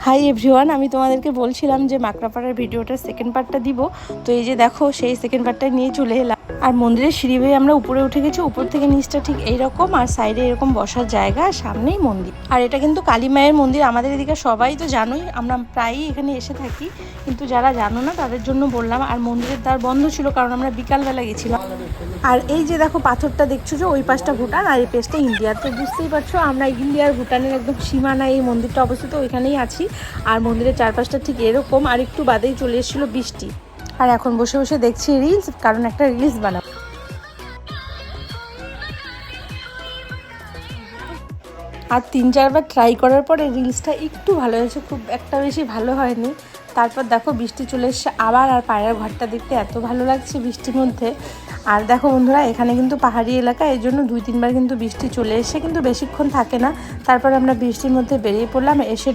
Hi everyone, আমি তোমাদেরকে বলছিলাম যে মাকড়াপাড়ার ভিডিওটার সেকেন্ড পার্টটা দিব। তো এই যে দেখো, সেই সেকেন্ড পার্টটা নিয়ে চলে এলাম। আর মন্দিরের সিঁড়ি বেয়ে আমরা উপরে উঠে গেছি। উপর থেকে নিচটা ঠিক এইরকম, আর সাইডে এরকম বসার জায়গা, সামনেই মন্দির। আর এটা কিন্তু কালী মায়ের মন্দির। আমাদের এদিকে সবাই তো জানোই, আমরা প্রায়ই এখানে এসে থাকি, কিন্তু যারা জানো না তাদের জন্য বললাম। আর মন্দিরের দ্বার বন্ধ ছিল, কারণ আমরা বিকালবেলা গেছিলাম। আর এই যে দেখো পাথরটা দেখছো, যে ওই পাশটা ভুটান আর এই পাশটা ইন্ডিয়া। তো বুঝতেই পারছো আমরা ইন্ডিয়ার ভুটানের একদম সীমানায় এই মন্দিরটা অবস্থিত, ওইখানেই আছি। আর মন্দিরের চারপাশটা ঠিক এরকম। আর একটু বাদেই চলে এসেছিলো বৃষ্টি। আর এখন বসে বসে দেখছি রিলস, কারণ একটা রিলস বানাবো। আর 3-4বার ট্রাই করার পরে রিলসটা একটু ভালো হয়েছে, খুব একটা বেশি ভালো হয়নি। তারপর দেখো বৃষ্টি চলে এসছে আবার। আর পায়রার ঘরটা দেখতে এত ভালো লাগছে বৃষ্টির মধ্যে। আর দেখো বন্ধুরা, এখানে কিন্তু পাহাড়ি এলাকা, এই জন্য 2-3বার কিন্তু বৃষ্টি চলে এসে কিন্তু বেশিক্ষণ থাকে না। তারপর আমরা বৃষ্টির মধ্যে বেরিয়ে পড়লাম। এসে